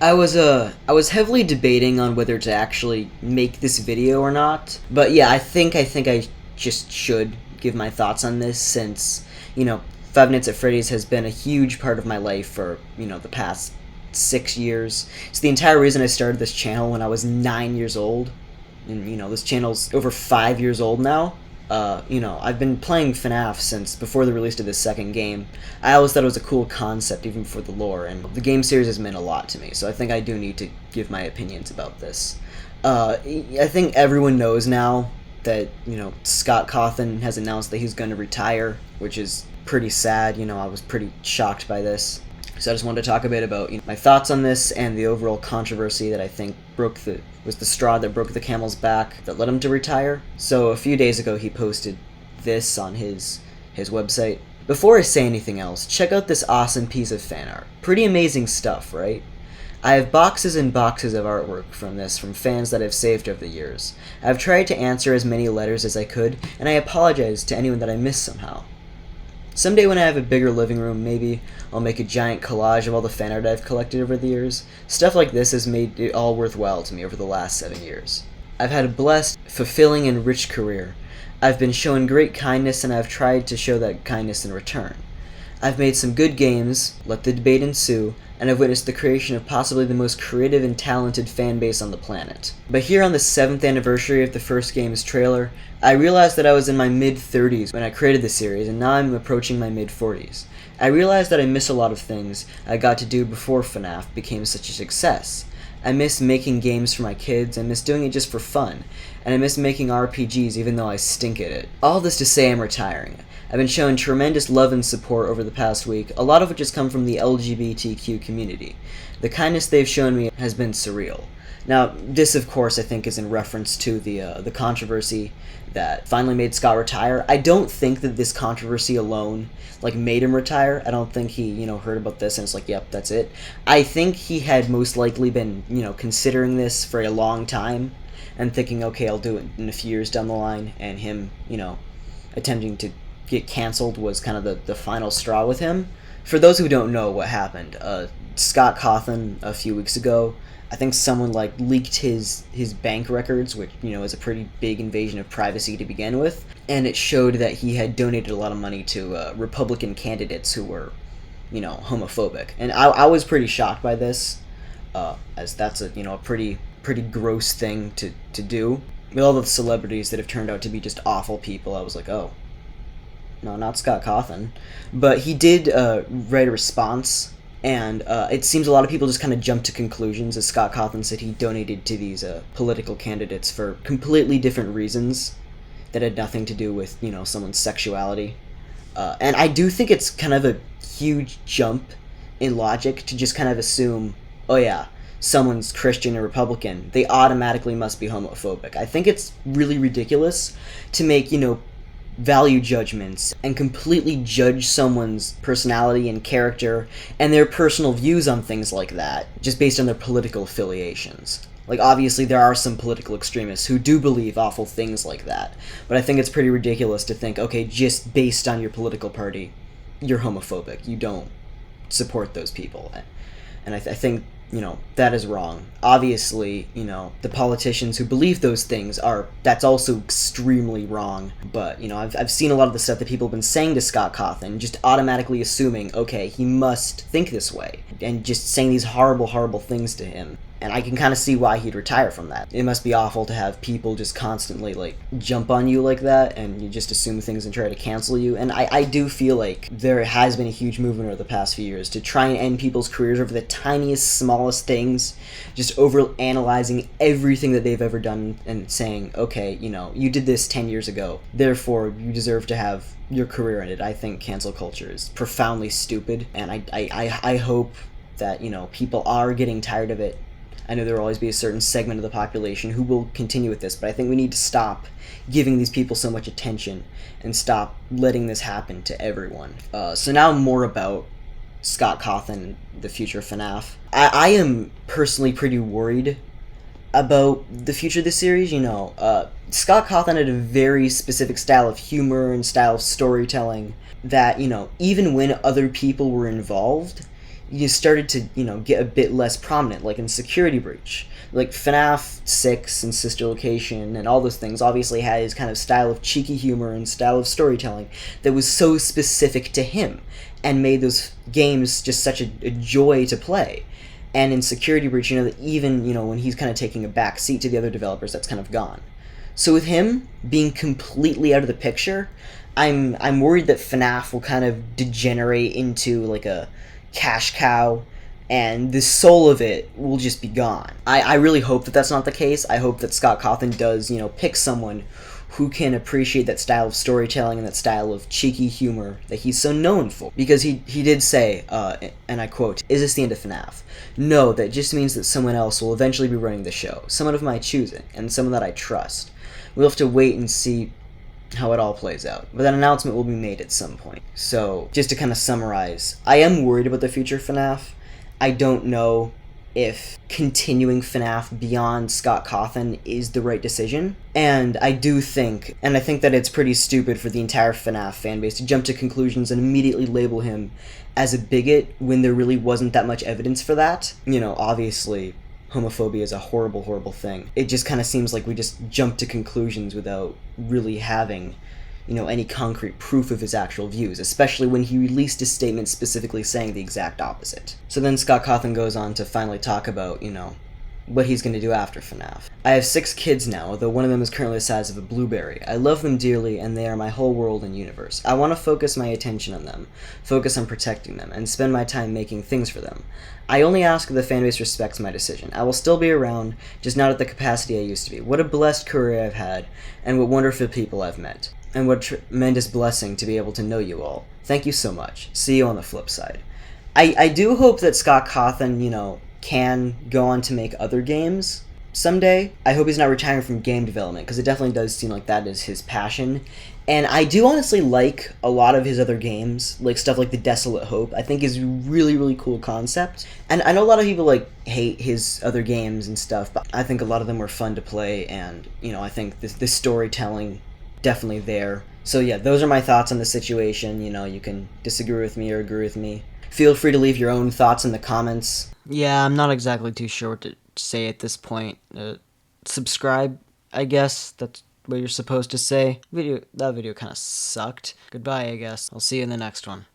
I was heavily debating on whether to actually make this video or not. But yeah, I think I just should give my thoughts on this since, you know, Five Nights at Freddy's has been a huge part of my life for, the past 6 years. It's the entire reason I started this channel when I was 9 years old. And, this channel's over 5 years old now. I've been playing Fnaf since before the release of the second game. I always thought it was a cool concept, even before the lore, and the game series has meant a lot to me, so I think I do need to give my opinions about this. I think everyone knows now that, Scott Cawthon has announced that he's going to retire, which is pretty sad. I was pretty shocked by this. So I just wanted to talk a bit about my thoughts on this and the overall controversy that I think was the straw that broke the camel's back that led him to retire. So a few days ago he posted this on his website. Before I say anything else, check out this awesome piece of fan art. Pretty amazing stuff, right? I have boxes and boxes of artwork from fans that I've saved over the years. I've tried to answer as many letters as I could, and I apologize to anyone that I missed somehow. Someday when I have a bigger living room, maybe I'll make a giant collage of all the fan art I've collected over the years. Stuff like this has made it all worthwhile to me over the last 7 years. I've had a blessed, fulfilling, and rich career. I've been shown great kindness, and I've tried to show that kindness in return. I've made some good games, let the debate ensue, and I've witnessed the creation of possibly the most creative and talented fan base on the planet. But here on the 7th anniversary of the first game's trailer, I realized that I was in my mid-30s when I created the series, and now I'm approaching my mid-40s. I realized that I miss a lot of things I got to do before Fnaf became such a success. I miss making games for my kids, I miss doing it just for fun, and I miss making RPGs even though I stink at it. All this to say I'm retiring. I've been shown tremendous love and support over the past week, a lot of which has come from the LGBTQ community. The kindness they've shown me has been surreal. Now, this, of course, I think is in reference to the controversy that finally made Scott retire. I don't think that this controversy alone, made him retire. I don't think he, heard about this and it's like, yep, that's it. I think he had most likely been, considering this for a long time and thinking, okay, I'll do it in a few years down the line, and him, attempting to get canceled was kind of the final straw with him. For those who don't know what happened, Scott Cawthon a few weeks ago, I think someone leaked his bank records, which is a pretty big invasion of privacy to begin with, and it showed that he had donated a lot of money to Republican candidates who were homophobic. And I was pretty shocked by this, as that's a pretty gross thing to do. With all the celebrities that have turned out to be just awful people, I was like, oh, no, not Scott Cawthon. But he did write a response, and it seems a lot of people just kind of jumped to conclusions, as Scott Cawthon said he donated to these political candidates for completely different reasons that had nothing to do with, someone's sexuality. And I do think it's kind of a huge jump in logic to just kind of assume, oh yeah, someone's Christian or Republican, they automatically must be homophobic. I think it's really ridiculous to make, value judgments and completely judge someone's personality and character and their personal views on things like that just based on their political affiliations. Obviously there are some political extremists who do believe awful things like that, but I think it's pretty ridiculous to think, okay, just based on your political party, you're homophobic. You don't support those people. And I think, that is wrong. Obviously, the politicians who believe those things that's also extremely wrong. But, I've seen a lot of the stuff that people have been saying to Scott Cawthon, just automatically assuming, okay, he must think this way, and just saying these horrible, horrible things to him. And I can kind of see why he'd retire from that. It must be awful to have people just constantly, jump on you like that, and you just assume things and try to cancel you. And I do feel like there has been a huge movement over the past few years to try and end people's careers over the tiniest, smallest things, just over-analyzing everything that they've ever done and saying, okay, you did this 10 years ago, therefore you deserve to have your career ended. I think cancel culture is profoundly stupid, and I hope that, people are getting tired of it. I know there will always be a certain segment of the population who will continue with this, but I think we need to stop giving these people so much attention and stop letting this happen to everyone. So now more about Scott Cawthon and the future of Fnaf. I am personally pretty worried about the future of the series. Scott Cawthon had a very specific style of humor and style of storytelling that, even when other people were involved, you started to, get a bit less prominent, like in Security Breach. Like Fnaf 6 and Sister Location and all those things obviously had his kind of style of cheeky humor and style of storytelling that was so specific to him and made those games just such a joy to play. And in Security Breach, that even, when he's kind of taking a back seat to the other developers, that's kind of gone. So with him being completely out of the picture, I'm worried that FNAF will kind of degenerate into like a cash cow, and the soul of it will just be gone. I really hope that that's not the case. I hope that Scott Cawthon does, pick someone who can appreciate that style of storytelling and that style of cheeky humor that he's so known for. Because he did say, and I quote, "Is this the end of FNAF? No, that just means that someone else will eventually be running the show. Someone of my choosing, and someone that I trust. We'll have to wait and see how it all plays out. But that announcement will be made at some point." So, just to kind of summarize, I am worried about the future of FNAF. I don't know if continuing FNAF beyond Scott Cawthon is the right decision. And I think that it's pretty stupid for the entire FNAF fanbase to jump to conclusions and immediately label him as a bigot when there really wasn't that much evidence for that. Obviously, homophobia is a horrible, horrible thing. It just kind of seems like we just jump to conclusions without really having, any concrete proof of his actual views, especially when he released a statement specifically saying the exact opposite. So then Scott Cawthon goes on to finally talk about, what he's going to do after FNAF. "I have 6 kids now, although one of them is currently the size of a blueberry. I love them dearly, and they are my whole world and universe. I want to focus my attention on them, focus on protecting them, and spend my time making things for them. I only ask that the fanbase respects my decision. I will still be around, just not at the capacity I used to be. What a blessed career I've had, and what wonderful people I've met. And what a tremendous blessing to be able to know you all. Thank you so much. See you on the flip side." I do hope that Scott Cawthon, can go on to make other games someday. I hope he's not retiring from game development, because it definitely does seem like that is his passion. And I do honestly like a lot of his other games, like stuff like The Desolate Hope. I think is a really, really cool concept. And I know a lot of people hate his other games and stuff, but I think a lot of them were fun to play, and I think this storytelling definitely there. So yeah, those are my thoughts on the situation. You can disagree with me or agree with me. Feel free to leave your own thoughts in the comments. Yeah, I'm not exactly too sure what to say at this point. Subscribe, I guess. That's what you're supposed to say. That video kind of sucked. Goodbye, I guess. I'll see you in the next one.